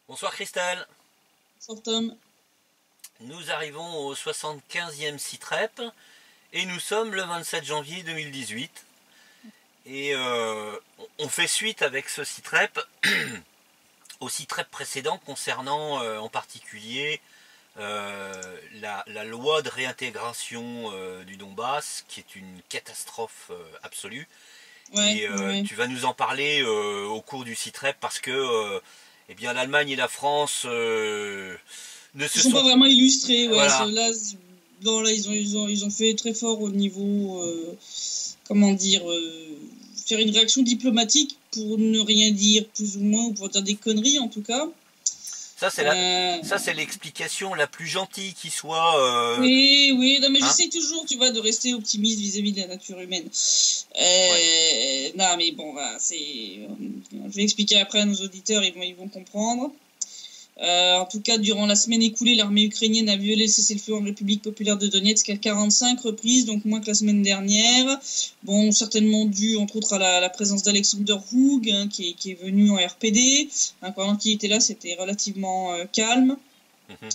Bonsoir Christelle. Bonsoir Tom. Nous arrivons au 75e SITREP et nous sommes le 27 janvier 2018. Et on fait suite avec ce SITREP au SITREP précédent concernant en particulier la loi de réintégration du Donbass, qui est une catastrophe absolue. Ouais, Et ouais. tu vas nous en parler au cours du SITREP parce que eh bien, l'Allemagne et la France ne Ils se sont pas sont... vraiment illustrés, ouais. Voilà, Là, non, là ils ont fait très fort au niveau, comment dire, faire une réaction diplomatique pour ne rien dire plus ou moins, ou pour dire des conneries en tout cas. Euh, ça c'est l'explication la plus gentille qui soit. oui, oui, non, mais Hein. j'essaie toujours, tu vois, de rester optimiste vis-à-vis de la nature humaine. Ouais. Non, mais bon, voilà, je vais expliquer après à nos auditeurs, ils vont comprendre. En tout cas, durant la semaine écoulée, l'armée ukrainienne a violé le cessez-le-feu en République populaire de Donetsk à 45 reprises, donc moins que la semaine dernière. Bon, certainement dû, entre autres, à la présence d'Alexander Hoog, hein, qui est venu en RPD. Pendant qu'il était là, c'était relativement calme. Mhm.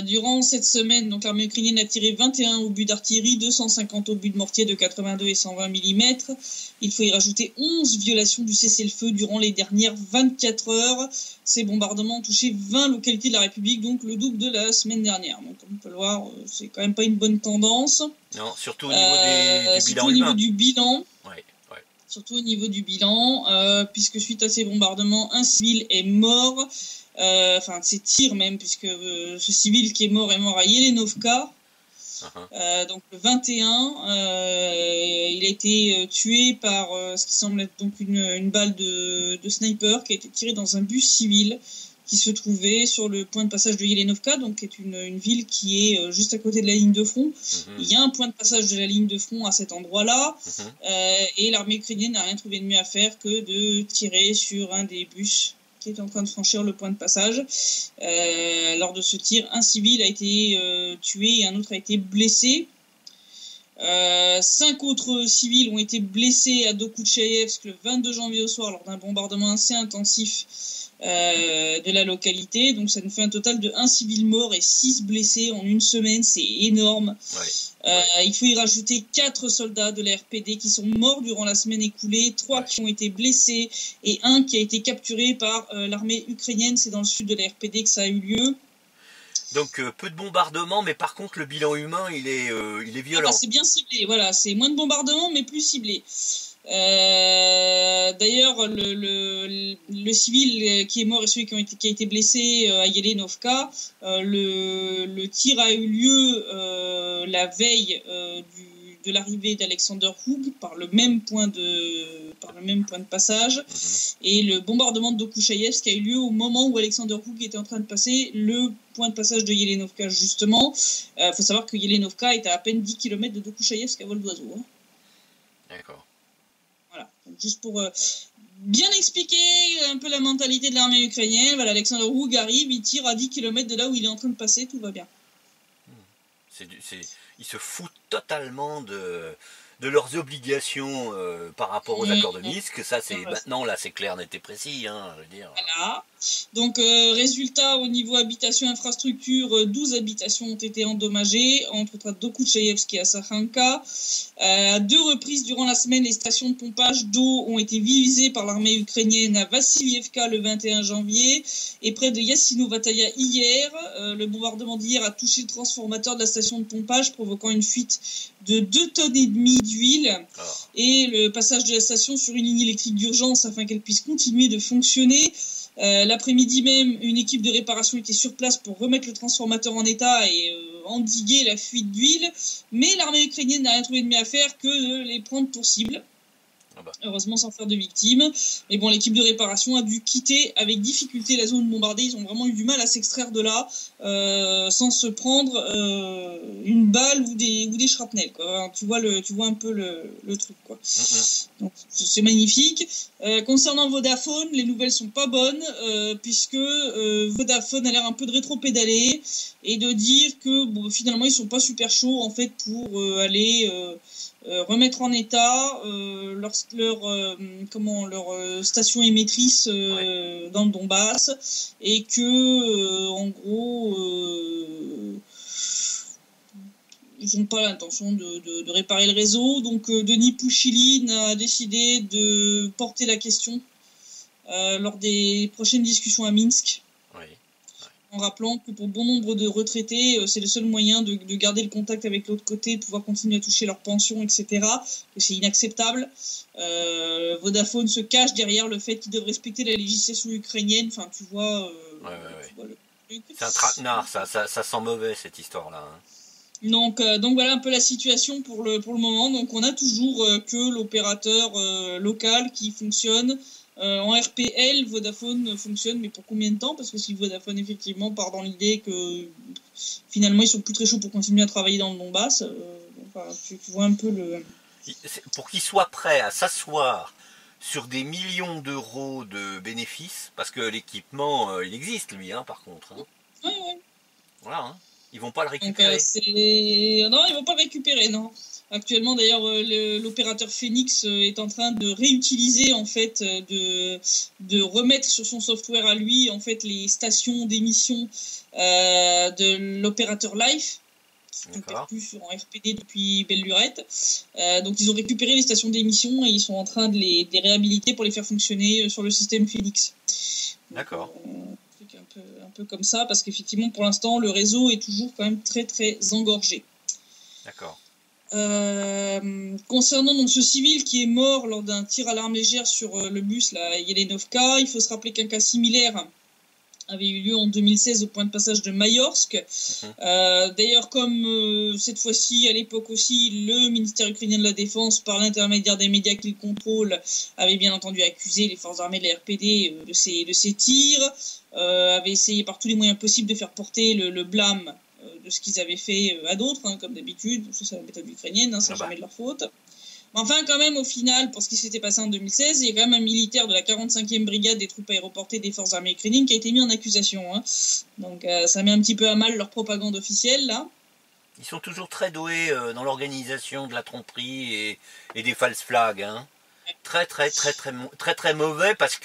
Durant cette semaine, donc l'armée ukrainienne a tiré 21 obus d'artillerie, 250 obus de mortier de 82 et 120 mm. Il faut y rajouter 11 violations du cessez-le-feu durant les dernières 24 heures. Ces bombardements ont touché 20 localités de la République, donc le double de la semaine dernière. Donc comme on peut le voir, c'est quand même pas une bonne tendance. Non, surtout au niveau du Surtout bilan au niveau humain. du bilan. Ouais, ouais. Surtout au niveau du bilan, puisque suite à ces bombardements, un civil est mort. Enfin, ces tirs même, puisque ce civil qui est mort à Yelenovka. Donc le 21, il a été tué par ce qui semble être donc une balle de sniper qui a été tirée dans un bus civil qui se trouvait sur le point de passage de Yelenovka, donc qui est une ville qui est juste à côté de la ligne de front. Il y a un point de passage de la ligne de front à cet endroit-là, et l'armée ukrainienne n'a rien trouvé de mieux à faire que de tirer sur un des bus qui est en train de franchir le point de passage. Lors de ce tir, un civil a été tué et un autre a été blessé. 5 autres civils ont été blessés à Dokuchaïevsk le 22 janvier au soir lors d'un bombardement assez intensif de la localité. Donc ça nous fait un total de 1 civil mort et 6 blessés en une semaine. C'est énorme. Ouais. Il faut y rajouter 4 soldats de la RPD qui sont morts durant la semaine écoulée, 3 qui ont été blessés et 1 qui a été capturé par l'armée ukrainienne. C'est dans le sud de la RPD que ça a eu lieu. Donc peu de bombardements, mais par contre le bilan humain il est violent. C'est bien ciblé, voilà, c'est moins de bombardements mais plus ciblé. D'ailleurs, le civil qui est mort et celui qui a été blessé à Yelenovka, le tir a eu lieu la veille de l'arrivée d'Alexander Hoog par le même point de passage, et le bombardement de Dokuchaïevsk a eu lieu au moment où Alexander Hoog était en train de passer le point de passage de Yelenovka justement. Faut savoir que Yelenovka est à peine 10 km de Dokuchaïevsk à vol d'oiseau. Hein. D'accord. Voilà, donc juste pour bien expliquer un peu la mentalité de l'armée ukrainienne. Voilà, Alexander Hoog arrive, il tire à 10 km de là où il est en train de passer, tout va bien. Ils se foutent totalement de leurs obligations par rapport aux accords de Minsk. Ça, c'est maintenant, là, c'est clair, net et précis. Hein, je veux dire. Voilà. Donc, résultat, au niveau habitation infrastructure, 12 habitations ont été endommagées, entre autres à Dokuchaïevsk et à Sakhanka. À 2 reprises durant la semaine, les stations de pompage d'eau ont été visées par l'armée ukrainienne à Vassilievka le 21 janvier et près de Yassinovataya hier. Le bombardement d'hier a touché le transformateur de la station de pompage, provoquant une fuite de 2,5 tonnes d'huile et le passage de la station sur une ligne électrique d'urgence afin qu'elle puisse continuer de fonctionner. L'après-midi même, une équipe de réparation était sur place pour remettre le transformateur en état et endiguer la fuite d'huile. Mais l'armée ukrainienne n'a rien trouvé de mieux à faire que de les prendre pour cible. Heureusement sans faire de victimes. Mais bon, l'équipe de réparation a dû quitter avec difficulté la zone bombardée. Ils ont vraiment eu du mal à s'extraire de là sans se prendre une balle ou des shrapnels. Quoi. Tu vois un peu le truc. Quoi. Donc, c'est magnifique. Concernant Vodafone, les nouvelles sont pas bonnes puisque Vodafone a l'air un peu de rétro-pédaler. et de dire que bon, finalement ils sont pas super chauds en fait pour aller remettre en état leur station émettrice dans le Donbass, et que en gros ils n'ont pas l'intention de réparer le réseau. Donc Denis Pouchiline a décidé de porter la question lors des prochaines discussions à Minsk, en rappelant que pour bon nombre de retraités, c'est le seul moyen de garder le contact avec l'autre côté, de pouvoir continuer à toucher leur pension, etc. Que c'est inacceptable. Vodafone se cache derrière le fait qu'ils doivent respecter la législation ukrainienne. Enfin, tu vois, tu vois le truc. C'est un traquenard, ça sent mauvais cette histoire-là. Hein. Donc voilà un peu la situation pour le moment. Donc on a toujours que l'opérateur local qui fonctionne. En RPL, Vodafone fonctionne, mais pour combien de temps? Parce que si Vodafone effectivement part dans l'idée que finalement ils sont plus très chauds pour continuer à travailler dans le Donbass, tu vois un peu le... Pour qu'ils soient prêts à s'asseoir sur des millions d'euros de bénéfices, parce que l'équipement, il existe lui, hein, par contre. Hein. Oui. Voilà, hein. Ils vont pas le récupérer. Non, ils vont pas le récupérer, non. Actuellement, d'ailleurs, l'opérateur Phoenix est en train de réutiliser, en fait, de remettre sur son software à lui, en fait, les stations d'émission de l'opérateur Life, qui n'opère plus en RPD depuis belle lurette. Donc, ils ont récupéré les stations d'émission et ils sont en train de les réhabiliter pour les faire fonctionner sur le système Phoenix. D'accord. Un peu comme ça, parce qu'effectivement, pour l'instant, le réseau est toujours quand même très, très engorgé. D'accord. Concernant donc ce civil qui est mort lors d'un tir à l'arme légère sur le bus, la Yelenovka, il faut se rappeler qu'un cas similaire avait eu lieu en 2016 au point de passage de Mayorsk. D'ailleurs, comme cette fois-ci, à l'époque aussi, le ministère ukrainien de la Défense, par l'intermédiaire des médias qu'il contrôle, avait bien entendu accusé les forces armées de la RPD de ces tirs, avait essayé par tous les moyens possibles de faire porter le blâme de ce qu'ils avaient fait à d'autres, hein, comme d'habitude. C'est la méthode ukrainienne, hein, c'est jamais de leur faute. Mais enfin, quand même, au final, pour ce qui s'était passé en 2016, il y a quand même un militaire de la 45e brigade des troupes aéroportées des forces armées ukrainiennes qui a été mis en accusation. Hein. Donc ça met un petit peu à mal leur propagande officielle, là. Ils sont toujours très doués dans l'organisation de la tromperie et des false flags. Hein. Très mauvais parce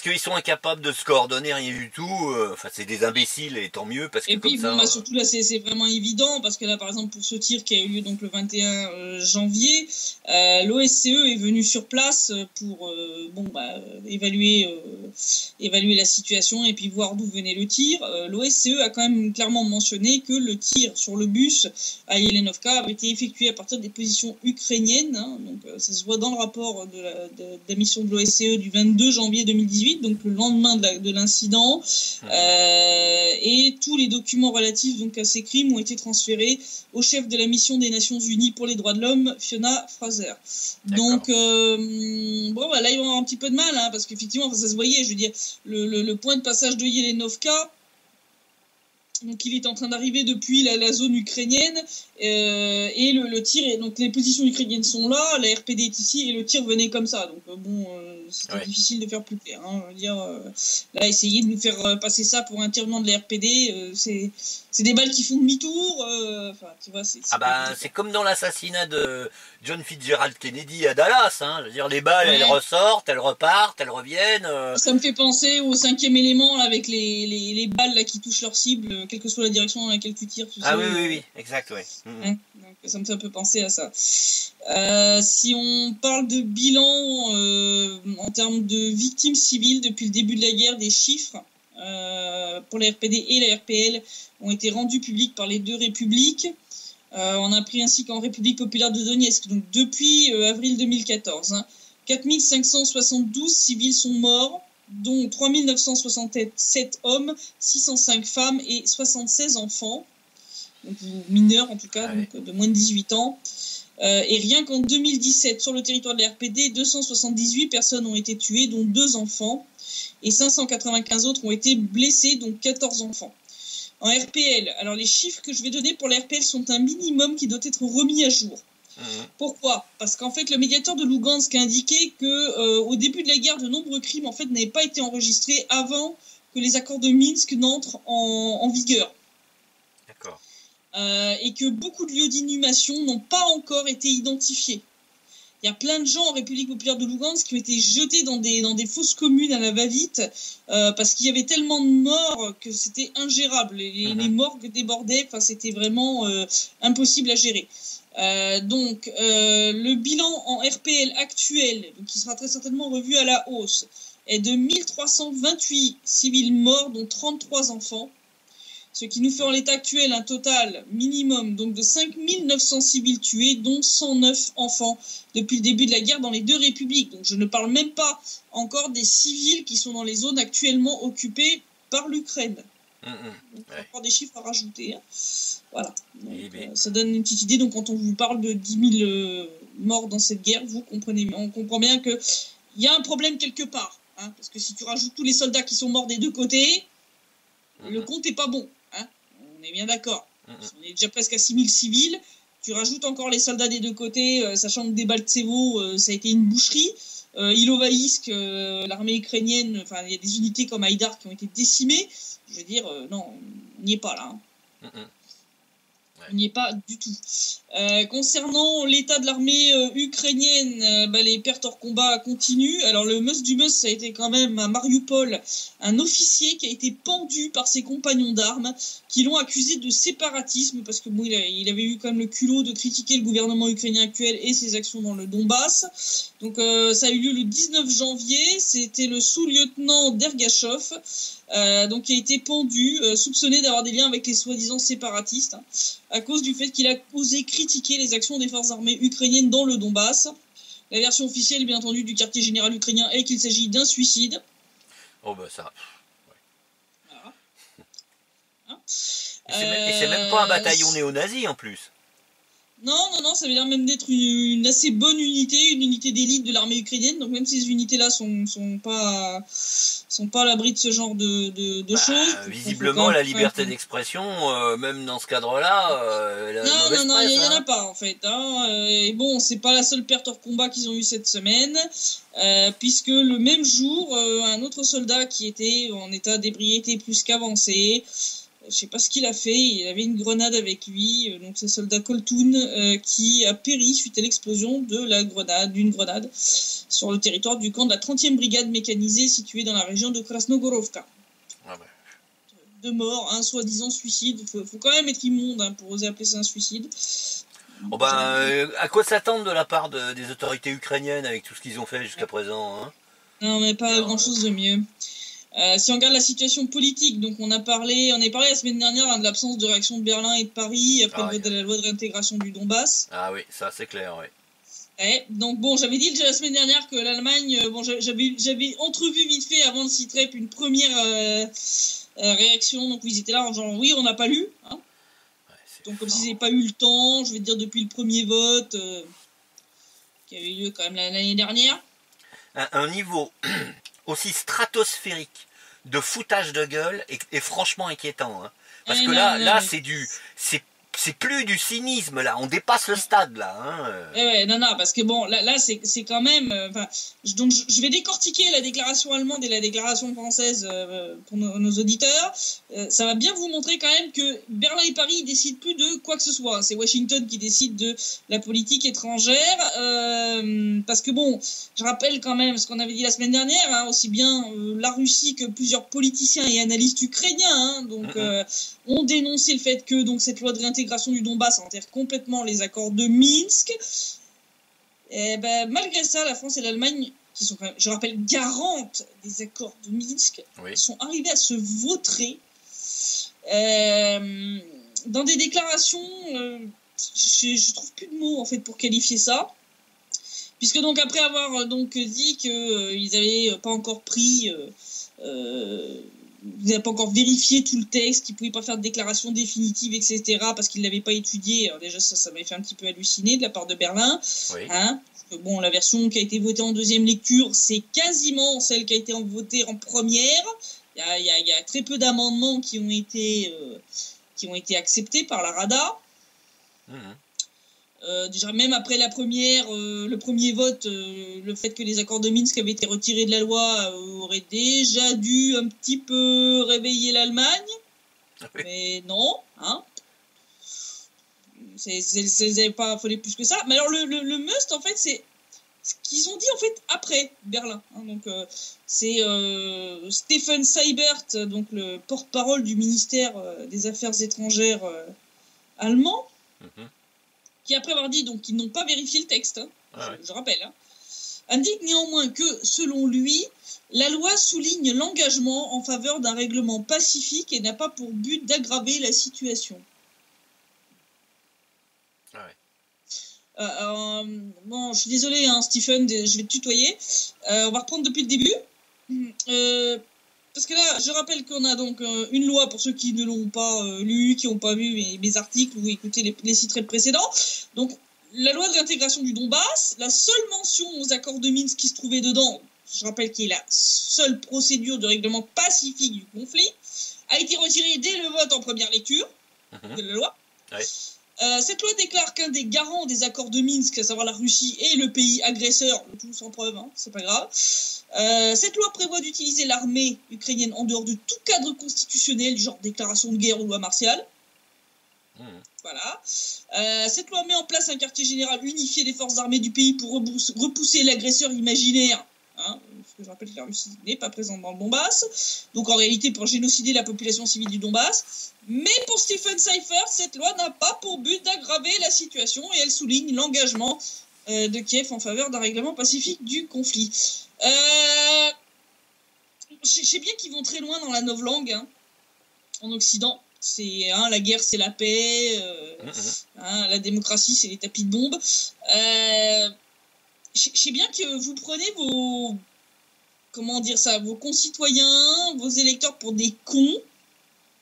qu'ils sont incapables de se coordonner, rien du tout. Enfin, c'est des imbéciles, et tant mieux, parce que et puis, comme ça... surtout là, c'est vraiment évident, parce que là, par exemple, pour ce tir qui a eu lieu donc le 21 janvier, l'OSCE est venu sur place pour évaluer la situation et puis voir d'où venait le tir. L'OSCE a quand même clairement mentionné que le tir sur le bus à Yelenovka avait été effectué à partir des positions ukrainiennes. Hein, donc, ça se voit dans le rapport de la mission de l'OSCE du 22 janvier 2018, donc le lendemain de l'incident, et tous les documents relatifs donc à ces crimes ont été transférés au chef de la mission des Nations Unies pour les droits de l'homme, Fiona Fraser. Donc là ils vont avoir un petit peu de mal, hein, parce qu'effectivement ça se voyait, je veux dire, le point de passage de Yelenovka, donc il est en train d'arriver depuis la zone ukrainienne, et le tir est, donc les positions ukrainiennes sont là, la RPD est ici et le tir venait comme ça, donc c'était difficile de faire plus clair, hein. Je veux dire, là essayer de nous faire passer ça pour un tirement de la RPD, c'est des balles qui font demi-tour, tu vois, c'est comme dans l'assassinat de John Fitzgerald Kennedy à Dallas, hein. Je veux dire, les balles elles ressortent, elles repartent, elles reviennent. Ça me fait penser au 5e élément là, avec les balles là qui touchent leur cible, quelle que soit la direction dans laquelle tu tires. Tu sais, oui, exact, oui. Donc ça me fait un peu penser à ça. Si on parle de bilan en termes de victimes civiles depuis le début de la guerre, des chiffres pour la RPD et la RPL ont été rendus publics par les deux républiques. On a appris ainsi qu'en République populaire de Donetsk, donc depuis avril 2014, 4572 civils sont morts, dont 3967 hommes, 605 femmes et 76 enfants, donc mineurs en tout cas, donc de moins de 18 ans. Et rien qu'en 2017, sur le territoire de la RPD, 278 personnes ont été tuées, dont 2 enfants, et 595 autres ont été blessés, dont 14 enfants. En RPL, alors les chiffres que je vais donner pour la RPL sont un minimum qui doit être remis à jour. Pourquoi ? Parce qu'en fait, le médiateur de Lugansk a indiqué que au début de la guerre, de nombreux crimes n'avaient pas été enregistrés avant que les accords de Minsk n'entrent en vigueur. et que beaucoup de lieux d'inhumation n'ont pas encore été identifiés. Il y a plein de gens en République populaire de Lugansk qui ont été jetés dans des fosses communes à la va-vite parce qu'il y avait tellement de morts que c'était ingérable. Les morgues débordaient, enfin, c'était vraiment impossible à gérer. Donc, le bilan en RPL actuel, qui sera très certainement revu à la hausse, est de 1328 civils morts, dont 33 enfants. Ce qui nous fait en l'état actuel un total minimum donc de 5900 civils tués, dont 109 enfants depuis le début de la guerre dans les deux républiques. Donc je ne parle même pas encore des civils qui sont dans les zones actuellement occupées par l'Ukraine. Donc, encore des chiffres à rajouter. Hein. Voilà. Donc, ça donne une petite idée. Donc quand on vous parle de 10 000 morts dans cette guerre, on comprend bien qu'il y a un problème quelque part. Hein, parce que si tu rajoutes tous les soldats qui sont morts des deux côtés, le compte n'est pas bon. Hein, on est bien d'accord. On est déjà presque à 6000 civils. Tu rajoutes encore les soldats des deux côtés, sachant que Debaltsevo, ça a été une boucherie. Ilovaisk, l'armée ukrainienne, enfin, il y a des unités comme Haïdar qui ont été décimées. Je veux dire, non, on n'y est pas là. Hein. On n'y est pas du tout. Concernant l'état de l'armée ukrainienne, les pertes hors combat continuent. Alors le must du must, ça a été quand même à Mariupol, un officier qui a été pendu par ses compagnons d'armes, qui l'ont accusé de séparatisme, parce que bon, il avait eu quand même le culot de critiquer le gouvernement ukrainien actuel et ses actions dans le Donbass. Donc ça a eu lieu le 19 janvier, c'était le sous-lieutenant Dergachov, donc qui a été pendu, soupçonné d'avoir des liens avec les soi-disant séparatistes, à cause du fait qu'il a osé critiquer les actions des forces armées ukrainiennes dans le Donbass. La version officielle, bien entendu, du quartier général ukrainien est qu'il s'agit d'un suicide. Oh bah ça... Voilà. Hein et c'est même pas un bataillon néo-nazi en plus. Non, ça veut dire même d'être une assez bonne unité, une unité d'élite de l'armée ukrainienne. Donc même ces unités-là sont pas à l'abri de ce genre de choses. Visiblement, la liberté d'expression, même dans ce cadre-là, non, il y en a pas en fait. Hein. Et bon, c'est pas la seule perte hors combat qu'ils ont eue cette semaine, puisque le même jour, un autre soldat qui était en état d'ébriété plus qu'avancé. Je sais pas ce qu'il a fait, il avait une grenade avec lui, donc c'est le soldat Koltoun qui a péri suite à l'explosion d'une grenade sur le territoire du camp de la 30e brigade mécanisée située dans la région de Krasnogorovka. Ah bah. 2 morts, un soi-disant suicide, faut quand même être immonde pour oser appeler ça un suicide. Oh à quoi s'attendre de la part des autorités ukrainiennes avec tout ce qu'ils ont fait jusqu'à présent, hein? Non mais pas grand-chose de mieux. Si on regarde la situation politique, donc on a parlé la semaine dernière de l'absence de réaction de Berlin et de Paris après le vote de la loi de réintégration du Donbass. Ah oui, ça c'est clair, oui. Donc bon, j'avais dit déjà la semaine dernière que l'Allemagne, j'avais entrevu vite fait avant le CITREP une première réaction, donc ils étaient là en genre oui, on n'a pas lu, hein. Donc comme s'ils n'avaient pas eu le temps, je vais te dire depuis le premier vote qui avait eu lieu quand même l'année dernière. Un niveau aussi stratosphérique de foutage de gueule est franchement inquiétant, hein. Parce que là c'est plus du cynisme, là, on dépasse le stade, là, hein. Non, parce que bon, là c'est quand même... donc je vais décortiquer la déclaration allemande et la déclaration française pour nos auditeurs. Ça va bien vous montrer quand même que Berlin et Paris ils décident plus de quoi que ce soit. C'est Washington qui décide de la politique étrangère. Parce que bon, je rappelle quand même ce qu'on avait dit la semaine dernière, hein, aussi bien la Russie que plusieurs politiciens et analystes ukrainiens, hein, donc ont dénoncé le fait que donc cette loi de réintégration du Donbass enterre complètement les accords de Minsk. Et malgré ça, la France et l'Allemagne, qui sont, je rappelle, garantes des accords de Minsk, sont arrivés à se vautrer dans des déclarations. Je trouve plus de mots en fait pour qualifier ça, puisque donc après avoir donc dit qu'ils n'avaient pas encore pris vous n'avez pas encore vérifié tout le texte, qu'ils ne pouvaient pas faire de déclaration définitive, etc., parce qu'ils ne l'avaient pas étudié. Alors déjà, ça m'avait fait un petit peu halluciner de la part de Berlin. Oui. Hein, parce que bon, la version qui a été votée en deuxième lecture, c'est quasiment celle qui a été votée en première. Il y a très peu d'amendements qui ont été acceptés par la Rada. Déjà même après la première, le premier vote, le fait que les accords de Minsk avaient été retirés de la loi aurait déjà dû un petit peu réveiller l'Allemagne, mais non, hein. n'avaient pas affolé plus que ça. Mais alors le must, en fait, c'est ce qu'ils ont dit en fait après Berlin. Donc c'est Stephen Seibert, donc le porte-parole du ministère des Affaires étrangères allemand, qui après avoir dit donc qu'ils n'ont pas vérifié le texte, je rappelle, indique néanmoins que selon lui, la loi souligne l'engagement en faveur d'un règlement pacifique et n'a pas pour but d'aggraver la situation. Bon, je suis désolée, Stephen, je vais te tutoyer. On va reprendre depuis le début. Parce que là, je rappelle qu'on a donc une loi pour ceux qui ne l'ont pas lu, qui n'ont pas vu mes articles ou écouté les sites précédents. Donc, la loi de réintégration du Donbass, la seule mention aux accords de Minsk qui se trouvait dedans, je rappelle qu'il est la seule procédure de règlement pacifique du conflit, a été retirée dès le vote en première lecture de la loi. Cette loi déclare qu'un des garants des accords de Minsk, à savoir la Russie, est le pays agresseur, le tout sans preuve, c'est pas grave. Cette loi prévoit d'utiliser l'armée ukrainienne en dehors de tout cadre constitutionnel, du genre déclaration de guerre ou loi martiale. Voilà. Cette loi met en place un quartier général unifié des forces armées du pays pour repousser l'agresseur imaginaire. Parce que je rappelle que la Russie n'est pas présente dans le Donbass. Donc en réalité pour génocider la population civile du Donbass. Mais pour Stephen Seibert, cette loi n'a pas pour but d'aggraver la situation et elle souligne l'engagement de Kiev en faveur d'un règlement pacifique du conflit. Je sais bien qu'ils vont très loin dans la novlangue en Occident. C'est la guerre, c'est la paix. La démocratie, c'est les tapis de bombe. Je sais bien que vous prenez vos concitoyens, vos électeurs pour des cons,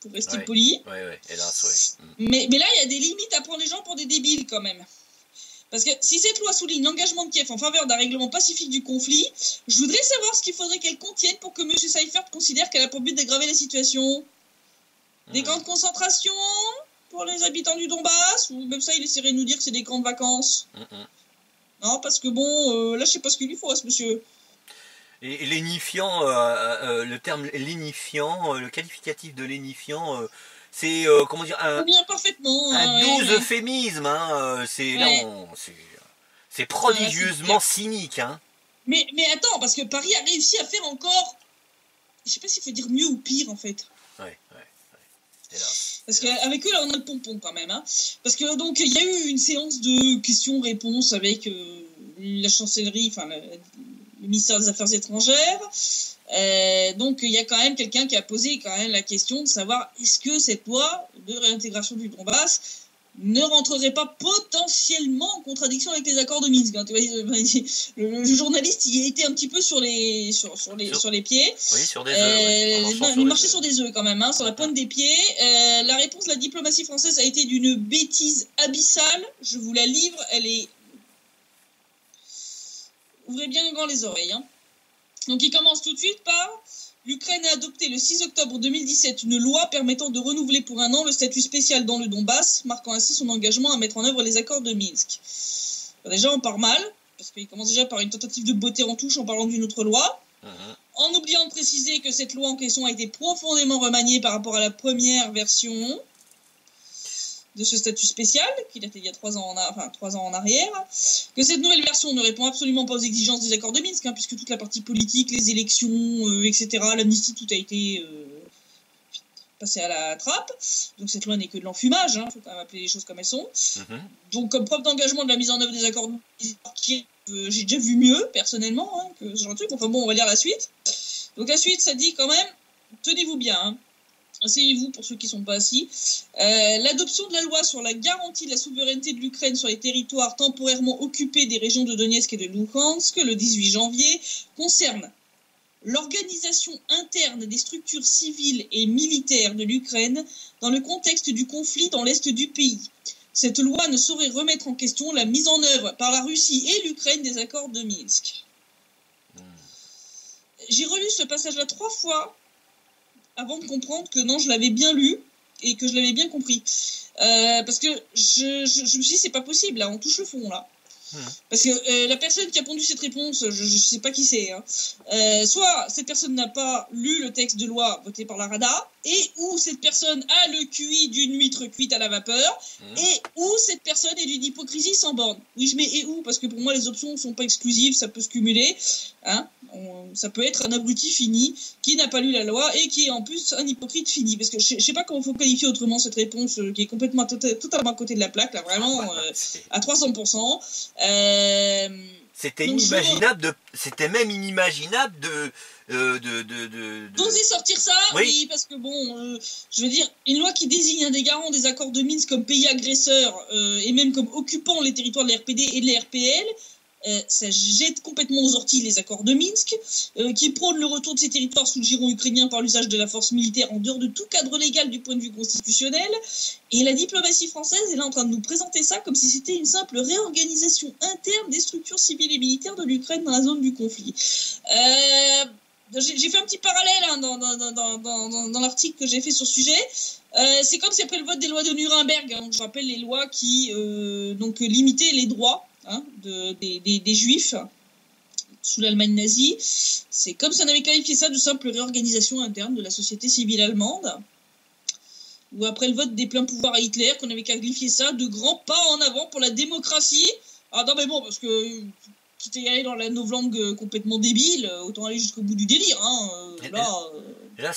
pour rester poli. Oui, hélas, oui. Mais là, il y a des limites à prendre les gens pour des débiles quand même. Parce que si cette loi souligne l'engagement de Kiev en faveur d'un règlement pacifique du conflit, je voudrais savoir ce qu'il faudrait qu'elle contienne pour que M. Seibert considère qu'elle a pour but d'aggraver la situation. Des camps de concentration pour les habitants du Donbass, ou même ça, il essaierait de nous dire que c'est des camps de vacances. Non, parce que bon, là, je sais pas ce qu'il lui faut à ce monsieur. Et lénifiant, le terme lénifiant, le qualificatif de lénifiant, c'est comment dire un doux euphémisme. C'est prodigieusement cynique. Mais attends, parce que Paris a réussi à faire encore, je sais pas s'il faut dire mieux ou pire en fait. Parce qu'avec eux là on a le pompon quand même. Parce que donc il y a eu une séance de questions-réponses avec la chancellerie, enfin le ministère des Affaires étrangères. Donc il y a quand même quelqu'un qui a posé quand même la question de savoir est-ce que cette loi de réintégration du Donbass ne rentrerait pas potentiellement en contradiction avec les accords de Minsk. Tu vois, le journaliste il était un petit peu sur les pieds. Oui, sur des œufs. Il marchait sur des œufs quand même, sur la pointe des pieds. La réponse de la diplomatie française a été d'une bêtise abyssale. Je vous la livre, elle est... Ouvrez bien grand les oreilles. Donc il commence tout de suite par... L'Ukraine a adopté le 6 octobre 2017 une loi permettant de renouveler pour 1 an le statut spécial dans le Donbass, marquant ainsi son engagement à mettre en œuvre les accords de Minsk. Déjà, on part mal, parce qu'il commence déjà par une tentative de botter en touche en parlant d'une autre loi, en oubliant de préciser que cette loi en question a été profondément remaniée par rapport à la première version de ce statut spécial, qui datait il y a 3 ans en arrière, que cette nouvelle version ne répond absolument pas aux exigences des accords de Minsk, puisque toute la partie politique, les élections, etc., l'amnistie, tout a été passé à la trappe. Donc cette loi n'est que de l'enfumage, faut quand même appeler les choses comme elles sont. Donc comme preuve d'engagement de la mise en œuvre des accords de Minsk, j'ai déjà vu mieux, personnellement, que ce genre de truc. Enfin bon, on va lire la suite. Donc la suite, ça dit quand même, tenez-vous bien, asseyez-vous pour ceux qui ne sont pas assis. L'adoption de la loi sur la garantie de la souveraineté de l'Ukraine sur les territoires temporairement occupés des régions de Donetsk et de Luhansk le 18 janvier concerne l'organisation interne des structures civiles et militaires de l'Ukraine dans le contexte du conflit dans l'est du pays. Cette loi ne saurait remettre en question la mise en œuvre par la Russie et l'Ukraine des accords de Minsk. J'ai relu ce passage-là 3 fois avant de comprendre que non, je l'avais bien lu et que je l'avais bien compris. Parce que je me suis dit, c'est pas possible, là, on touche le fond, là. Parce que la personne qui a pondu cette réponse, je ne sais pas qui c'est, hein. Soit cette personne n'a pas lu le texte de loi voté par la Rada, et ou cette personne a le QI d'une huître cuite à la vapeur, et ou cette personne est d'une hypocrisie sans borne. Oui, je mets et ou, parce que pour moi les options ne sont pas exclusives, ça peut se cumuler. Hein. Ça peut être un abruti fini qui n'a pas lu la loi et qui est en plus un hypocrite fini. Parce que je ne sais pas comment il faut qualifier autrement cette réponse qui est complètement totalement à côté de la plaque, là, vraiment à 300%. C'était inimaginable c'était même inimaginable d'oser sortir ça, oui, parce que bon, je veux dire, une loi qui désigne un des garants des accords de Minsk comme pays agresseur et même comme occupant les territoires de la RPD et de la RPL, ça jette complètement aux orties les accords de Minsk, qui prônent le retour de ces territoires sous le giron ukrainien par l'usage de la force militaire en dehors de tout cadre légal du point de vue constitutionnel. Et la diplomatie française est là en train de nous présenter ça comme si c'était une simple réorganisation interne des structures civiles et militaires de l'Ukraine dans la zone du conflit. J'ai fait un petit parallèle hein, dans l'article que j'ai fait sur ce sujet. C'est comme si après le vote des lois de Nuremberg, hein, je rappelle les lois qui limitaient les droits des juifs sous l'Allemagne nazie. C'est comme si on avait qualifié ça de simple réorganisation interne de la société civile allemande. Ou après le vote des pleins pouvoirs à Hitler, qu'on avait qualifié ça de grand pas en avant pour la démocratie. Ah non mais bon, parce que quitte à y aller dans la novlangue complètement débile, autant aller jusqu'au bout du délire. Hein. Là,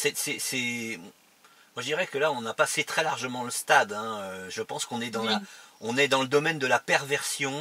moi je dirais que là on a passé très largement le stade. Hein. Je pense qu'on est on est dans le domaine de la perversion,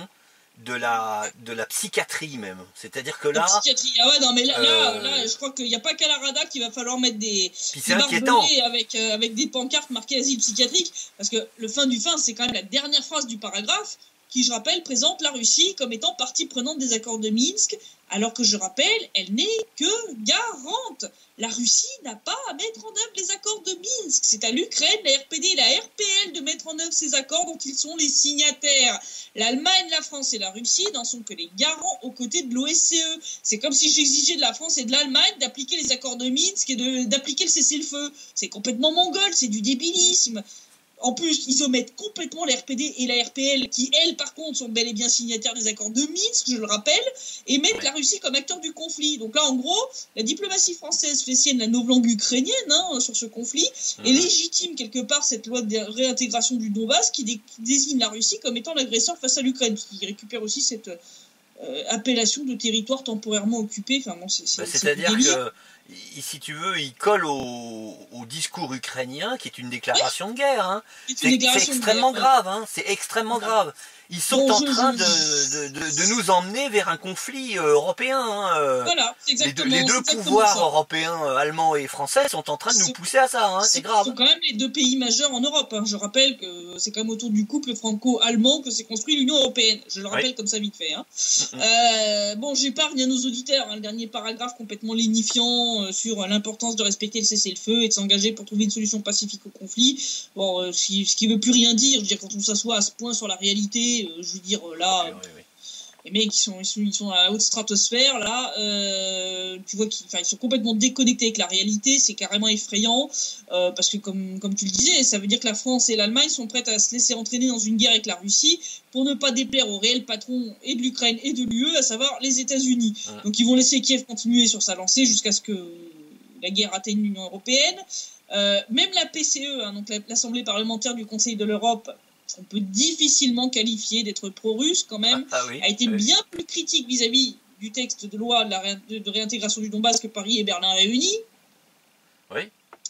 de la psychiatrie même. C'est-à-dire que là... La psychiatrie, ah ouais, non mais là je crois qu'il n'y a pas qu'à la Rada qu'il va falloir mettre des barbelés avec des pancartes marquées asile psychiatrique, parce que le fin du fin, c'est quand même la dernière phrase du paragraphe, qui, je rappelle, présente la Russie comme étant partie prenante des accords de Minsk, alors que, je rappelle, elle n'est que garante. La Russie n'a pas à mettre en œuvre les accords de Minsk. C'est à l'Ukraine, la RPD et la RPL de mettre en œuvre ces accords dont ils sont les signataires. L'Allemagne, la France et la Russie n'en sont que les garants aux côtés de l'OSCE. C'est comme si j'exigeais de la France et de l'Allemagne d'appliquer les accords de Minsk et d'appliquer le cessez-le-feu. C'est complètement mongol, c'est du débilisme. En plus, ils omettent complètement la RPD et la RPL, qui, elles, par contre, sont bel et bien signataires des accords de Minsk, je le rappelle, et mettent la Russie comme acteur du conflit. Donc là, en gros, la diplomatie française fait sienne la novlangue ukrainienne sur ce conflit, et légitime quelque part cette loi de réintégration du Donbass qui désigne la Russie comme étant l'agresseur face à l'Ukraine, qui récupère aussi cette appellation de territoire temporairement occupé. Enfin, bon, c'est-à-dire que, si tu veux, il colle au discours ukrainien qui est une déclaration de guerre. Hein. C'est extrêmement grave. Hein. C'est extrêmement grave. Ils sont en train de nous emmener vers un conflit européen. Hein. Voilà, c'est exactement, les deux pouvoirs européens, allemands et français, sont en train de nous pousser à ça. Hein. C'est grave. Ce sont quand même les deux pays majeurs en Europe. Hein. Je rappelle que c'est quand même autour du couple franco-allemand que s'est construit l'Union européenne. Je le rappelle comme ça vite fait. Hein. Bon, j'épargne à nos auditeurs le dernier paragraphe complètement lénifiant sur l'importance de respecter le cessez-le-feu et de s'engager pour trouver une solution pacifique au conflit. Bon, ce qui veut plus rien dire. Je veux dire, quand on s'assoit à ce point sur la réalité, je veux dire là, les mecs ils sont à la haute stratosphère là, tu vois ils sont complètement déconnectés avec la réalité, c'est carrément effrayant parce que comme tu le disais, ça veut dire que la France et l'Allemagne sont prêtes à se laisser entraîner dans une guerre avec la Russie pour ne pas déplaire au réel patron et de l'Ukraine et de l'UE, à savoir les États-Unis. Donc ils vont laisser Kiev continuer sur sa lancée jusqu'à ce que la guerre atteigne l'Union européenne. Même la PCE, donc l'Assemblée parlementaire du Conseil de l'Europe, on peut difficilement qualifier d'être pro-russe quand même, a été bien plus critique vis-à-vis du texte de loi de réintégration du Donbass que Paris et Berlin réunis. Oui.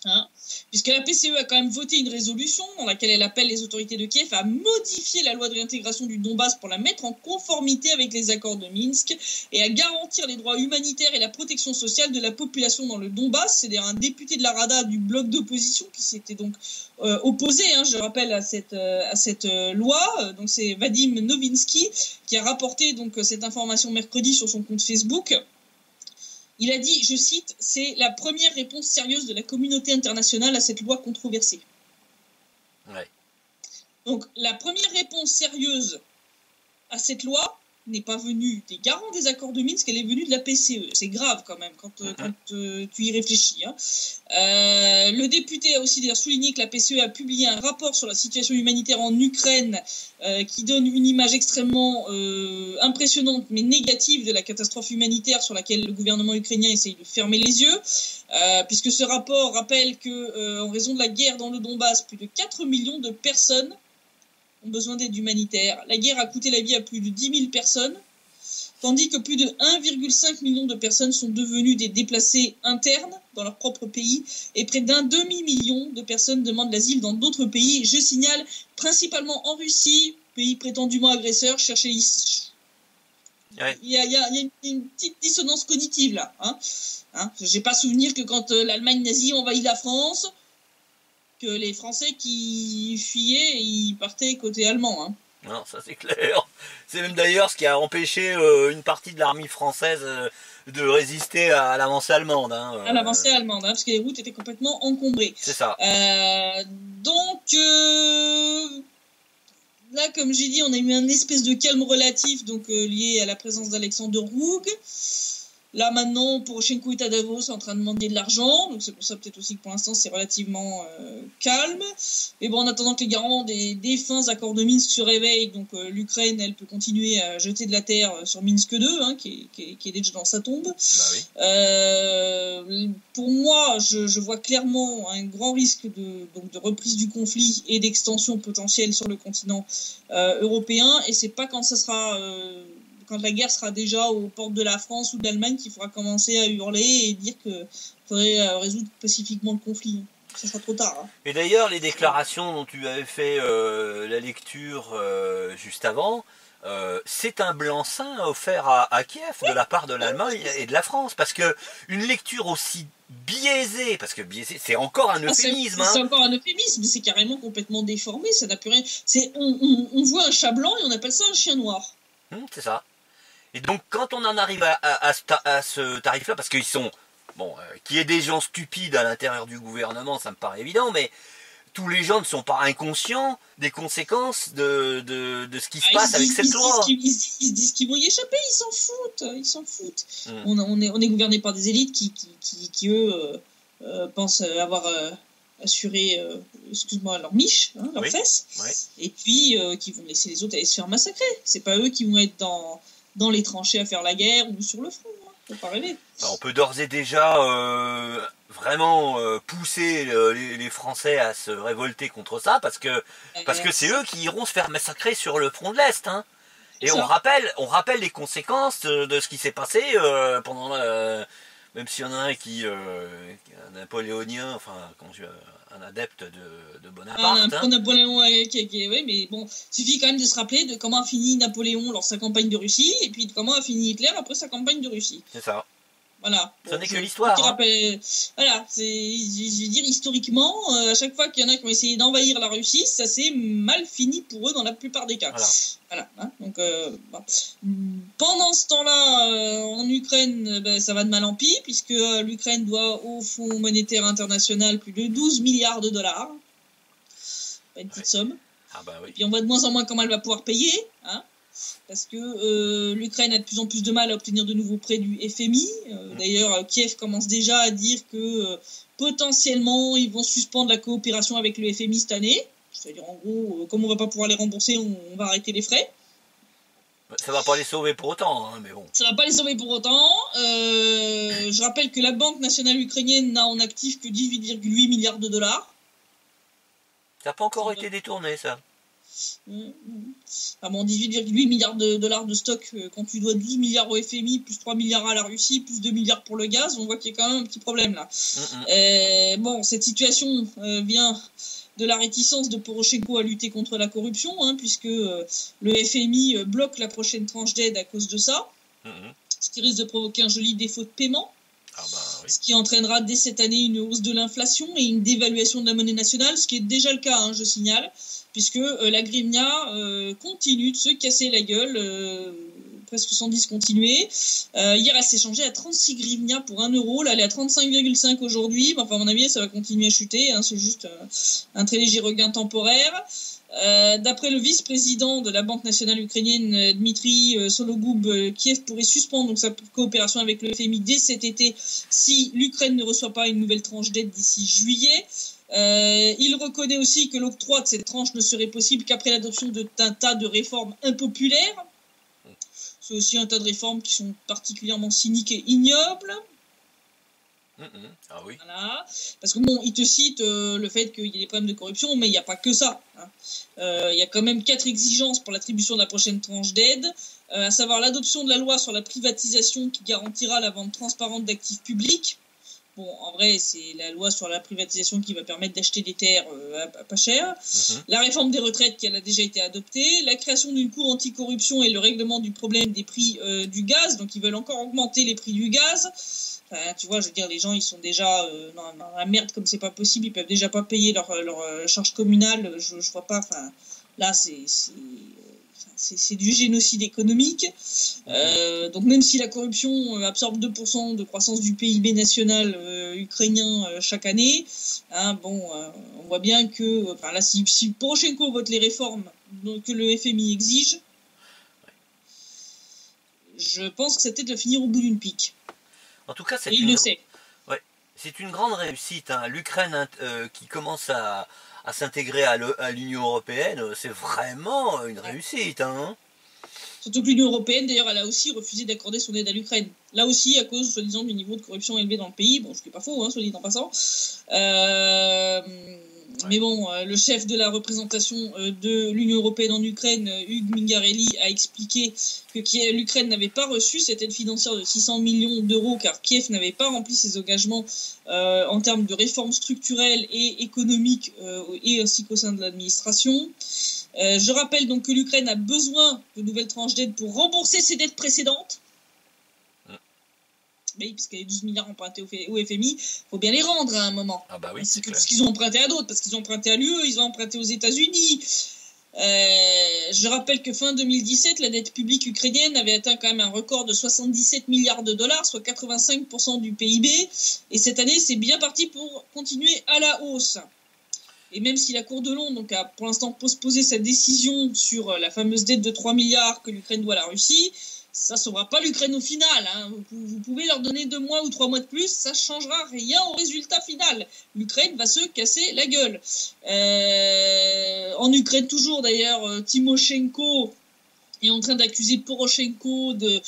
Hein, puisque la PCE a quand même voté une résolution dans laquelle elle appelle les autorités de Kiev à modifier la loi de réintégration du Donbass pour la mettre en conformité avec les accords de Minsk et à garantir les droits humanitaires et la protection sociale de la population dans le Donbass. C'est d'ailleurs un député de la Rada du bloc d'opposition qui s'était donc opposé, je rappelle, à cette loi. Donc c'est Vadim Novinsky qui a rapporté donc cette information mercredi sur son compte Facebook. Il a dit, je cite, « C'est la première réponse sérieuse de la communauté internationale à cette loi controversée. » Ouais. Donc, la première réponse sérieuse à cette loi, n'est pas venue des garants des accords de Minsk, elle est venue de la PCE. C'est grave quand même quand tu y réfléchis. Hein. Le député a aussi d'ailleurs souligné que la PCE a publié un rapport sur la situation humanitaire en Ukraine qui donne une image extrêmement impressionnante mais négative de la catastrophe humanitaire sur laquelle le gouvernement ukrainien essaye de fermer les yeux, puisque ce rapport rappelle que en raison de la guerre dans le Donbass, plus de 4 millions de personnes ont besoin d'aide humanitaire. La guerre a coûté la vie à plus de 10 000 personnes, tandis que plus de 1,5 million de personnes sont devenues des déplacés internes dans leur propre pays, et près d'un demi-million de personnes demandent l'asile dans d'autres pays. Je signale, principalement en Russie, pays prétendument agresseur, cherchez ici. Ouais. Il y a une petite dissonance cognitive là. J'ai pas souvenir que quand l'Allemagne nazie envahit la France, que les Français qui fuyaient, ils partaient côté allemand. Hein. Non, ça c'est clair. C'est même d'ailleurs ce qui a empêché une partie de l'armée française de résister à l'avancée allemande. À l'avancée allemande, parce que les routes étaient complètement encombrées. C'est ça. Donc, là, comme j'ai dit, on a eu un espèce de calme relatif, donc lié à la présence d'Alexander Roug. Là, maintenant, Poroshenko est à Davos en train de demander de l'argent. Donc, c'est pour ça peut-être aussi que pour l'instant, c'est relativement calme. Mais bon, en attendant que les garants des défunts accords de Minsk se réveillent, donc l'Ukraine, elle peut continuer à jeter de la terre sur Minsk 2, qui est déjà dans sa tombe. Bah oui. Pour moi, je vois clairement un grand risque de reprise du conflit et d'extension potentielle sur le continent européen. Et c'est pas quand ça sera... quand la guerre sera déjà aux portes de la France ou de l'Allemagne qu'il faudra commencer à hurler et dire qu'il faudrait résoudre pacifiquement le conflit. Ça sera trop tard. Hein. Et d'ailleurs, les déclarations dont tu avais fait la lecture juste avant, c'est un blanc-seing offert à Kiev de la part de l'Allemagne et de la France. Parce que une lecture aussi biaisée, parce que biaisé, c'est encore un euphémisme. C'est encore un euphémisme, c'est carrément complètement déformé, ça n'a plus rien. On voit un chat blanc et on appelle ça un chien noir. C'est ça. Et donc, quand on en arrive à ce tarif-là, parce qu'ils sont, qu'il y ait des gens stupides à l'intérieur du gouvernement, ça me paraît évident, mais tous les gens ne sont pas inconscients des conséquences de ce qui se passe avec cette loi. Ils se disent qu'ils vont y échapper, ils s'en foutent. On est gouverné par des élites qui eux, pensent avoir assuré, leur miche, leurs fesses, et puis qui vont laisser les autres aller se faire massacrer. C'est pas eux qui vont être dans les tranchées à faire la guerre ou sur le front. Faut pas rêver. On peut d'ores et déjà vraiment pousser les Français à se révolter contre ça, parce que c'est eux qui iront se faire massacrer sur le front de l'Est. Hein. Et on rappelle les conséquences de ce qui s'est passé pendant même s'il y en a un qui un napoléonien, un adepte de Bonaparte. Un Napoléon, oui, mais bon, suffit quand même de se rappeler de comment a fini Napoléon lors de sa campagne de Russie, et puis de comment a fini Hitler après sa campagne de Russie. C'est ça. Voilà. Ça n'est que l'histoire. Voilà, je veux dire, historiquement, à chaque fois qu'il y en a qui ont essayé d'envahir la Russie, ça s'est mal fini pour eux dans la plupart des cas. Voilà. Donc, pendant ce temps-là, en Ukraine, ça va de mal en pis, puisque l'Ukraine doit au Fonds monétaire international plus de 12 milliards de dollars. Pas une petite somme. Oui. Et puis on voit de moins en moins comment elle va pouvoir payer, parce que l'Ukraine a de plus en plus de mal à obtenir de nouveaux prêts du FMI. D'ailleurs, Kiev commence déjà à dire que potentiellement, ils vont suspendre la coopération avec le FMI cette année. C'est-à-dire, en gros, comme on ne va pas pouvoir les rembourser, on va arrêter les frais. Ça ne va pas les sauver pour autant, mais bon. Ça ne va pas les sauver pour autant. Je rappelle que la Banque nationale ukrainienne n'a en actif que 18,8 milliards de dollars. Ça n'a pas encore été détourné, ça. 18,8 milliards de dollars de stock, quand tu dois 12 milliards au FMI, plus 3 milliards à la Russie, plus 2 milliards pour le gaz, on voit qu'il y a quand même un petit problème là. Cette situation vient de la réticence de Poroshenko à lutter contre la corruption, puisque le FMI bloque la prochaine tranche d'aide à cause de ça, ce qui risque de provoquer un joli défaut de paiement. Ce qui entraînera dès cette année une hausse de l'inflation et une dévaluation de la monnaie nationale, ce qui est déjà le cas, je signale, puisque la hryvnia continue de se casser la gueule presque sans discontinuer. Hier, elle s'est changée à 36 grivnia pour 1 euro. Là, elle est à 35,5 aujourd'hui. Enfin, à mon avis, ça va continuer à chuter. Hein. C'est juste un très léger regain temporaire. D'après le vice-président de la Banque nationale ukrainienne, Dmitry Sologoub, Kiev pourrait suspendre donc, sa coopération avec le FMI dès cet été si l'Ukraine ne reçoit pas une nouvelle tranche d'aide d'ici juillet. Il reconnaît aussi que l'octroi de cette tranche ne serait possible qu'après l'adoption d'un tas de réformes impopulaires. C'est aussi un tas de réformes qui sont particulièrement cyniques et ignobles. Ah oui. Voilà. Parce que bon, il te cite le fait qu'il y a des problèmes de corruption, mais il n'y a pas que ça. Hein. Il y a quand même 4 exigences pour l'attribution de la prochaine tranche d'aide, à savoir l'adoption de la loi sur la privatisation qui garantira la vente transparente d'actifs publics. Bon, en vrai, c'est la loi sur la privatisation qui va permettre d'acheter des terres à pas cher. La réforme des retraites qui a déjà été adoptée. La création d'une cour anticorruption et le règlement du problème des prix du gaz. Donc, ils veulent encore augmenter les prix du gaz. Enfin, tu vois, je veux dire, les gens, ils sont déjà dans la merde comme c'est pas possible. Ils peuvent déjà pas payer leur charge communale. Je vois pas. Enfin, là, c'est du génocide économique. Donc même si la corruption absorbe 2% de croissance du PIB national ukrainien chaque année, hein, on voit bien que là, si Poroshenko vote les réformes que le FMI exige, je pense que c'est peut-être de finir au bout d'une pique. En tout cas, il le sait. Ouais, c'est une grande réussite. Hein. L'Ukraine qui commence à s'intégrer à l'Union européenne, c'est vraiment une réussite. Hein. Surtout que l'Union européenne, d'ailleurs, elle a aussi refusé d'accorder son aide à l'Ukraine. Là aussi, à cause, soi-disant, du niveau de corruption élevé dans le pays. Bon, ce qui n'est pas faux, hein, soit dit en passant. Mais bon, le chef de la représentation de l'Union européenne en Ukraine, Hugues Mingarelli, a expliqué que l'Ukraine n'avait pas reçu cette aide financière de 600 millions d'euros car Kiev n'avait pas rempli ses engagements en termes de réformes structurelles et économiques et ainsi qu'au sein de l'administration. Je rappelle donc que l'Ukraine a besoin de nouvelles tranches d'aide pour rembourser ses dettes précédentes. Mais parce qu'il y a 12 milliards empruntés au FMI, il faut bien les rendre à un moment. Ah bah oui, c'est parce qu'ils ont emprunté à d'autres, parce qu'ils ont emprunté à l'UE, ils ont emprunté aux États-Unis. Je rappelle que fin 2017, la dette publique ukrainienne avait atteint quand même un record de 77 milliards de dollars, soit 85% du PIB. Et cette année, c'est bien parti pour continuer à la hausse. Et même si la Cour de Londres donc, a pour l'instant postposé sa décision sur la fameuse dette de 3 milliards que l'Ukraine doit à la Russie, ça ne sauvera pas l'Ukraine au final. Hein. Vous pouvez leur donner 2 mois ou 3 mois de plus, ça ne changera rien au résultat final. L'Ukraine va se casser la gueule. En Ukraine toujours d'ailleurs, Timoshenko est en train d'accuser Poroshenko de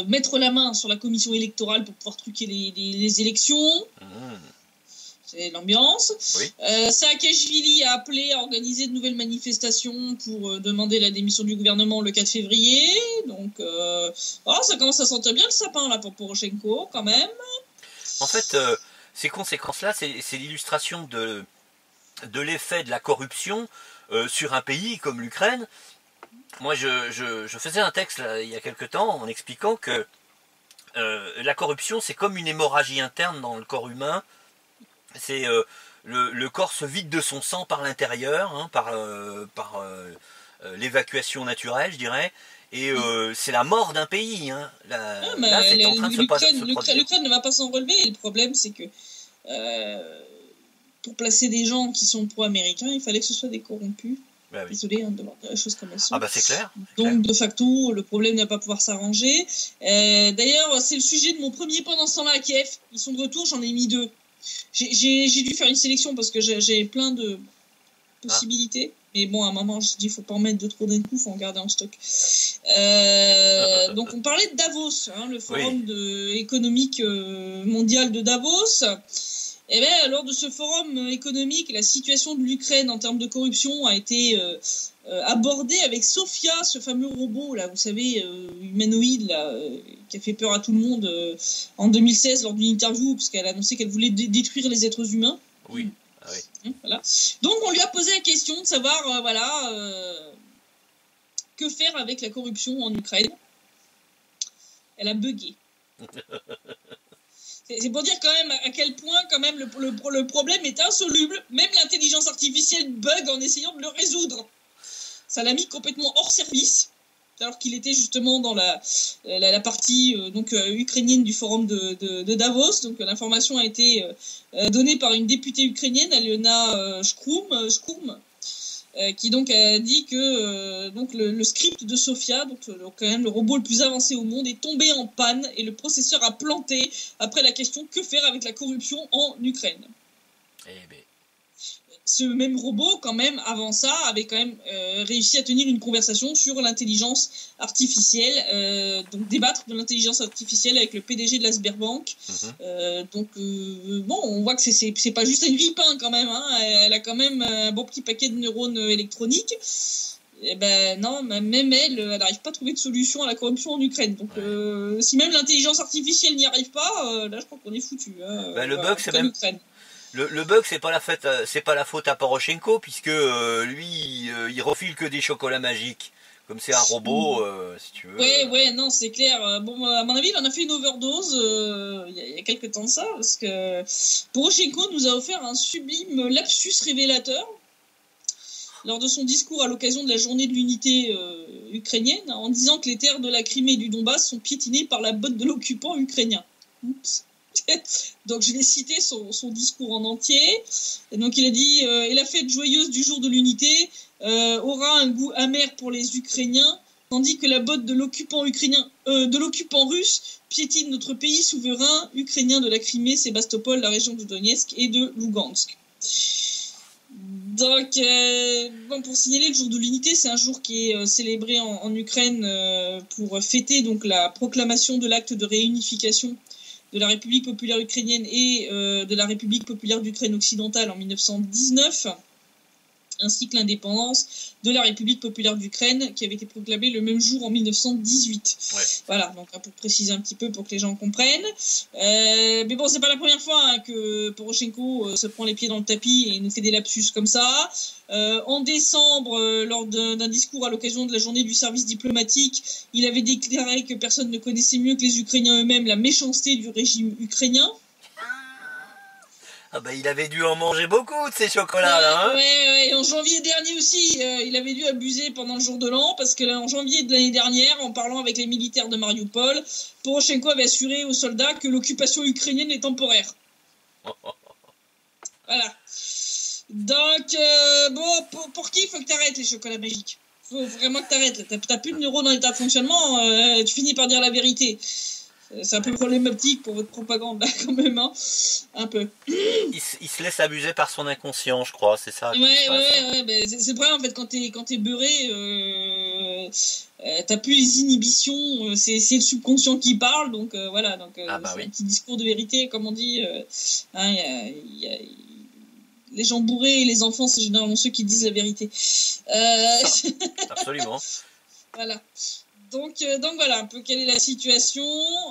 mettre la main sur la commission électorale pour pouvoir truquer les élections. C'est l'ambiance. Oui. Saakashvili a appelé à organiser de nouvelles manifestations pour demander la démission du gouvernement le 4 février. Donc, ça commence à sentir bien le sapin là pour Poroshenko quand même. En fait, ces conséquences-là, c'est l'illustration de l'effet de la corruption sur un pays comme l'Ukraine. Moi, je faisais un texte là, il y a quelque temps en expliquant que la corruption, c'est comme une hémorragie interne dans le corps humain. C'est le corps se vide de son sang par l'intérieur, hein, par l'évacuation naturelle, je dirais, et c'est la mort d'un pays. Hein. Là, c'est en train de se produire. L'Ukraine ne va pas s'en relever, et le problème, c'est que pour placer des gens qui sont pro-américains, il fallait que ce soit des corrompus. Bah oui. Désolé de voir les choses comme elles sont. Ah bah c'est clair. Donc de facto, le problème n'a pas pouvoir s'arranger. D'ailleurs, c'est le sujet de mon premier pendant ce temps-là à Kiev. Ils sont de retour, j'en ai mis 2. J'ai dû faire une sélection parce que j'ai plein de possibilités. Mais bon, à un moment, je me suis dit, il ne faut pas en mettre 2 trop d'un coup, il faut en garder en stock. Donc, on parlait de Davos, hein, le forum économique mondial de Davos. Et bien, lors de ce forum économique, la situation de l'Ukraine en termes de corruption a été abordée avec Sophia, ce fameux robot, là, vous savez, humanoïde, là, qui a fait peur à tout le monde en 2016 lors d'une interview, parce qu'elle a annoncé qu'elle voulait détruire les êtres humains. Oui. Ah oui. Voilà. Donc, on lui a posé la question de savoir, que faire avec la corruption en Ukraine. Elle a bugué. C'est pour dire quand même à quel point quand même le problème est insoluble. Même l'intelligence artificielle bug en essayant de le résoudre. Ça l'a mis complètement hors service. alors qu'il était justement dans la partie ukrainienne du forum de Davos. Donc l'information a été donnée par une députée ukrainienne, Aliona Shkurm, qui donc a dit que donc le script de Sophia, donc quand même le robot le plus avancé au monde, est tombé en panne et le processeur a planté après la question que faire avec la corruption en Ukraine. Eh ben. Ce même robot, quand même, avant ça, avait quand même réussi à tenir une conversation sur l'intelligence artificielle, donc débattre de l'intelligence artificielle avec le PDG de la Sberbank. Bon, on voit que c'est pas juste un grille-pain quand même, hein. Elle a quand même un bon petit paquet de neurones électroniques. Et ben non, même elle n'arrive pas à trouver de solution à la corruption en Ukraine. Donc si même l'intelligence artificielle n'y arrive pas, là je crois qu'on est foutu. Hein, le bug, c'est même... Le bug, c'est pas la faute à Poroshenko, puisque lui, il refile que des chocolats magiques. Comme c'est un robot, si tu veux. Ouais, non, c'est clair. Bon, à mon avis, il en a fait une overdose il y a quelques temps de ça, parce que Poroshenko nous a offert un sublime lapsus révélateur lors de son discours à l'occasion de la journée de l'unité ukrainienne, en disant que les terres de la Crimée et du Donbass sont piétinées par la botte de l'occupant ukrainien. Oups. Donc je vais citer son discours en entier. Et donc il a dit et la fête joyeuse du jour de l'unité aura un goût amer pour les Ukrainiens, tandis que la botte de l'occupant russe piétine notre pays souverain ukrainien de la Crimée, Sébastopol, la région de Donetsk et de Lugansk. Donc, pour signaler le jour de l'unité, c'est un jour qui est célébré en Ukraine pour fêter donc la proclamation de l'acte de réunification de la République populaire ukrainienne et de la République populaire d'Ukraine occidentale en 1919, ainsi que l'indépendance de la République populaire d'Ukraine qui avait été proclamée le même jour en 1918. Ouais. Voilà, donc pour préciser un petit peu pour que les gens comprennent. Mais bon, c'est pas la première fois que Poroshenko se prend les pieds dans le tapis et nous fait des lapsus comme ça. En décembre, lors d'un discours à l'occasion de la journée du service diplomatique, il avait déclaré que personne ne connaissait mieux que les Ukrainiens eux-mêmes la méchanceté du régime ukrainien. Ah bah il avait dû en manger beaucoup de ces chocolats-là. Hein. Ouais. En janvier dernier aussi, il avait dû abuser pendant le jour de l'an, parce que là, en janvier de l'année dernière, en parlant avec les militaires de Mariupol, Poroshenko avait assuré aux soldats que l'occupation ukrainienne est temporaire. Voilà. Donc, pour qui il faut que t'arrêtes les chocolats magiques? Faut vraiment que t'arrêtes. T'as plus de neurones dans l'état de fonctionnement, tu finis par dire la vérité. C'est un peu problématique pour votre propagande, là, quand même, hein. Un peu. Il se laisse abuser par son inconscient, je crois, c'est ça. Ouais, ben, c'est le problème, en fait, quand t'es beurré, t'as plus les inhibitions, c'est le subconscient qui parle, donc voilà, donc c'est un petit discours de vérité, comme on dit, les gens bourrés et les enfants, c'est généralement ceux qui disent la vérité. Absolument. Voilà. Donc voilà un peu quelle est la situation.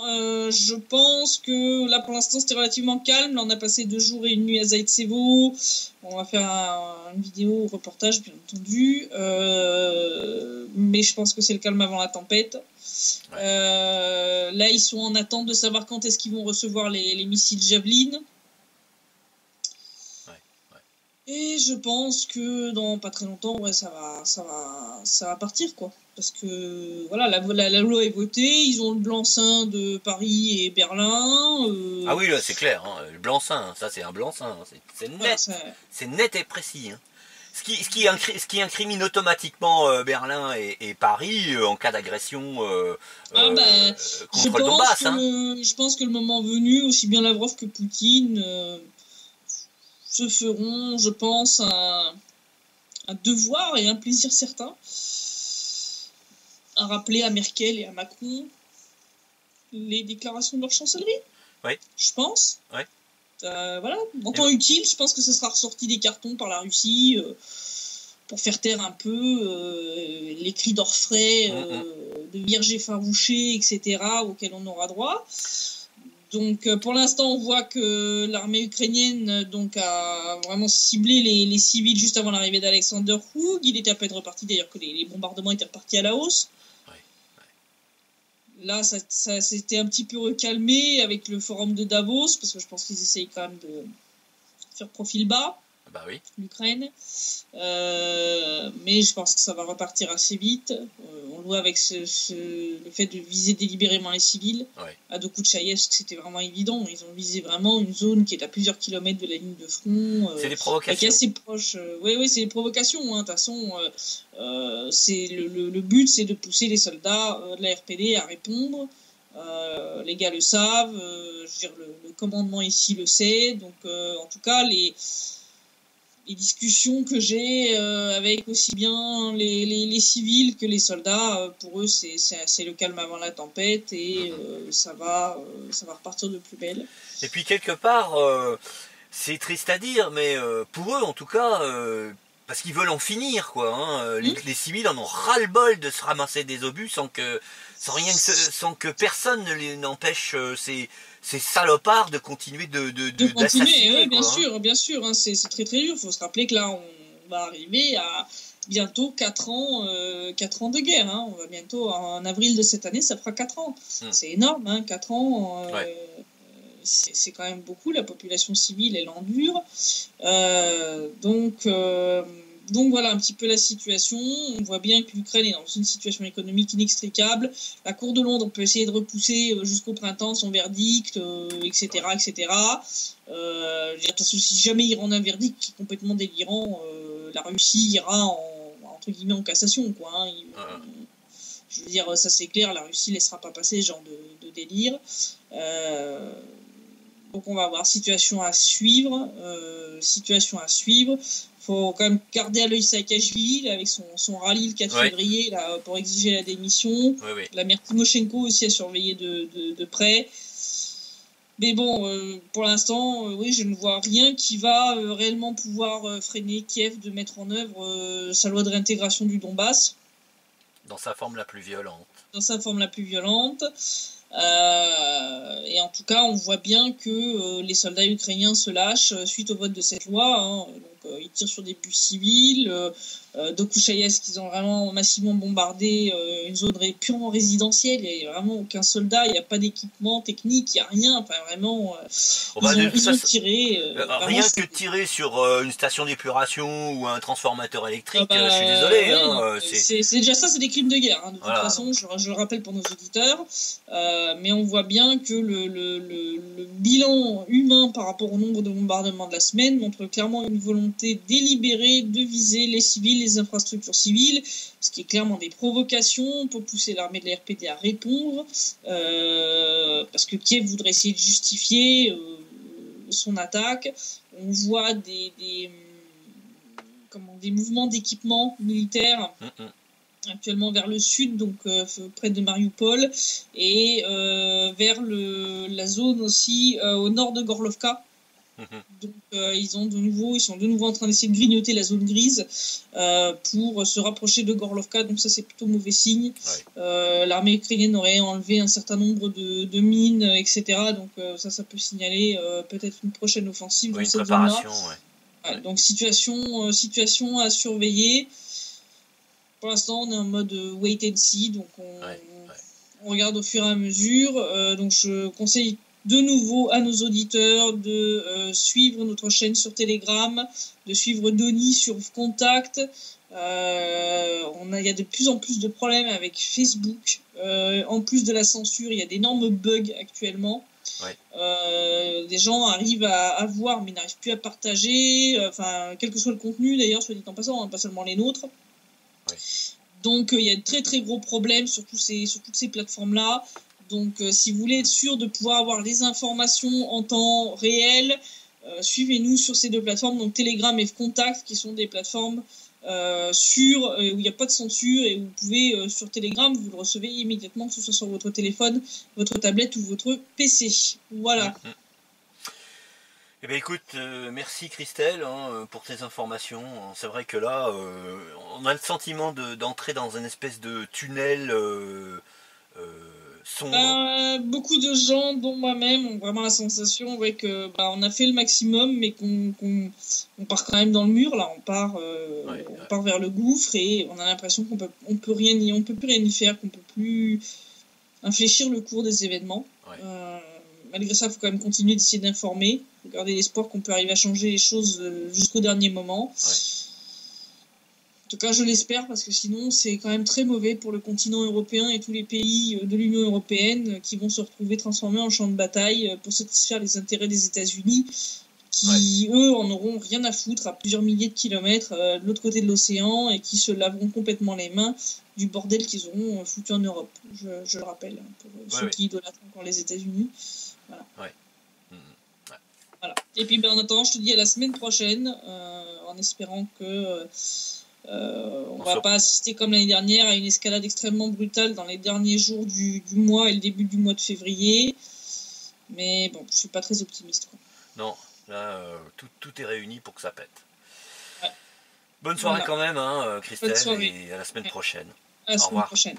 Je pense que là pour l'instant c'était relativement calme. Là on a passé 2 jours et une nuit à Zaïtsevo. On va faire une vidéo reportage bien entendu. Mais je pense que c'est le calme avant la tempête. Ouais. Là ils sont en attente de savoir quand est-ce qu'ils vont recevoir les missiles Javelin. Et je pense que dans pas très longtemps, ça va partir, quoi. Parce que voilà, la loi est votée, ils ont le blanc-seing de Paris et Berlin. Ah oui, là, c'est clair, hein, le blanc-seing, ça c'est un blanc-seing, c'est net, voilà, c'est net et précis. Hein. Ce qui incrimine automatiquement Berlin et Paris en cas d'agression contre le Donbass. Je pense que le moment venu, aussi bien Lavrov que Poutine se feront, je pense, un devoir et un plaisir certain à rappeler à Merkel et à Macron les déclarations de leur chancellerie. Oui. Je pense. Oui. Voilà. En temps utile, je pense que ce sera ressorti des cartons par la Russie pour faire taire un peu les cris d'orfraie, de vierges effarouchées, etc., auxquels on aura droit. Donc pour l'instant on voit que l'armée ukrainienne donc a vraiment ciblé les civils juste avant l'arrivée d'Alexander Houg. Il était à peine reparti d'ailleurs que les bombardements étaient repartis à la hausse. Là ça s'était un petit peu recalmé avec le forum de Davos parce que je pense qu'ils essayent quand même de faire profil bas. Bah oui. l'Ukraine. Mais je pense que ça va repartir assez vite. On le voit avec le fait de viser délibérément les civils. Ouais. À Dokuchaïevsk, c'était vraiment évident. Ils ont visé vraiment une zone qui est à plusieurs kilomètres de la ligne de front. C'est des provocations. Qui est assez proche. Oui, c'est des provocations. De toute façon, c'est le but, c'est de pousser les soldats de la RPD à répondre. Les gars le savent. Je veux dire, le commandement ici le sait. Donc, en tout cas, les discussions que j'ai avec aussi bien les civils que les soldats, pour eux c'est le calme avant la tempête et ça va repartir de plus belle. Et puis quelque part, c'est triste à dire, mais pour eux en tout cas, parce qu'ils veulent en finir quoi. Hein, les civils en ont ras-le-bol de se ramasser des obus sans que personne ne n'empêche ces salopards de continuer d'assassiner. Oui, bien sûr, hein, c'est très très dur. Il faut se rappeler que là, on va arriver à bientôt 4 ans de guerre. Hein. On va bientôt, en avril de cette année, ça fera 4 ans. C'est énorme, hein, 4 ans. C'est quand même beaucoup. La population civile, elle endure. Donc voilà un petit peu la situation. On voit bien que l'Ukraine est dans une situation économique inextricable. La Cour de Londres peut essayer de repousser jusqu'au printemps son verdict, etc. De toute façon, si jamais il rend un verdict qui est complètement délirant, la Russie ira entre guillemets en cassation, quoi. Hein. Je veux dire, ça c'est clair, la Russie laissera pas passer ce genre de délire. Donc on va avoir situation à suivre. Faut quand même garder à l'œil Saakashvili avec son rallye le 4 février là, pour exiger la démission. La mère Timoshenko aussi à surveiller de près. Mais bon, pour l'instant, je ne vois rien qui va réellement pouvoir freiner Kiev de mettre en œuvre sa loi de réintégration du Donbass. Dans sa forme la plus violente. Et en tout cas, on voit bien que les soldats ukrainiens se lâchent suite au vote de cette loi. Hein. Donc, ils tirent sur des bus civils. Dokuchaïevsk, ils ont vraiment massivement bombardé une zone purement résidentielle. Il n'y a vraiment aucun soldat, il n'y a pas d'équipement technique, il n'y a rien. Enfin, vraiment, ils ont tiré. Rien que tirer sur une station d'épuration ou un transformateur électrique, je suis désolé. C'est déjà ça, c'est des crimes de guerre. Hein. De toute façon, je le rappelle pour nos auditeurs. Mais on voit bien que le bilan humain par rapport au nombre de bombardements de la semaine montre clairement une volonté délibérée de viser les civils, les infrastructures civiles, ce qui est clairement des provocations pour pousser l'armée de la RPD à répondre, parce que Kiev voudrait essayer de justifier son attaque. On voit des mouvements d'équipement militaire actuellement vers le sud, donc près de Mariupol, et vers la zone aussi au nord de Gorlovka. Donc ils sont de nouveau en train d'essayer de grignoter la zone grise pour se rapprocher de Gorlovka, donc ça c'est plutôt mauvais signe. L'armée ukrainienne aurait enlevé un certain nombre de mines, etc. Donc ça peut signaler peut-être une prochaine offensive dans cette zone-là. Donc situation à surveiller. Pour l'instant, on est en mode wait and see, donc on regarde au fur et à mesure. Donc je conseille de nouveau à nos auditeurs de suivre notre chaîne sur Telegram, de suivre Donny sur Contact. Il y a de plus en plus de problèmes avec Facebook. En plus de la censure, il y a d'énormes bugs actuellement. Des gens arrivent à voir mais n'arrivent plus à partager, quel que soit le contenu d'ailleurs, soit dit en passant, hein, pas seulement les nôtres. Donc il y a de très très gros problèmes sur toutes ces plateformes là. Donc si vous voulez être sûr de pouvoir avoir les informations en temps réel, suivez-nous sur ces deux plateformes, donc Telegram et Contact, qui sont des plateformes où il n'y a pas de censure et où vous pouvez sur Telegram, vous le recevez immédiatement, que ce soit sur votre téléphone, votre tablette ou votre PC. Voilà. Eh bien écoute, merci Christelle pour tes informations. C'est vrai que là, on a le sentiment d'entrer dans une espèce de tunnel sombre. Beaucoup de gens, dont moi-même, ont vraiment la sensation que on a fait le maximum, mais qu'on part quand même dans le mur. Là, on part vers le gouffre et on a l'impression qu'on peut plus rien y faire, qu'on peut plus infléchir le cours des événements. malgré ça, il faut quand même continuer d'essayer d'informer, de garder l'espoir qu'on peut arriver à changer les choses jusqu'au dernier moment. Ouais. En tout cas, je l'espère, parce que sinon, c'est quand même très mauvais pour le continent européen et tous les pays de l'Union européenne qui vont se retrouver transformés en champ de bataille pour satisfaire les intérêts des États-Unis, qui, eux, en auront rien à foutre à plusieurs milliers de kilomètres de l'autre côté de l'océan et qui se laveront complètement les mains du bordel qu'ils auront foutu en Europe. Je le rappelle, pour ceux qui idolâtrent encore les États-Unis. Voilà. Ouais. Voilà. Et puis, en attendant, je te dis à la semaine prochaine, en espérant que on va pas assister comme l'année dernière à une escalade extrêmement brutale dans les derniers jours du mois et le début du mois de février. Mais bon, je suis pas très optimiste, quoi. Non, là, tout est réuni pour que ça pète. Ouais. Bonne soirée quand même, hein, Christelle, et à la semaine prochaine. À la semaine prochaine.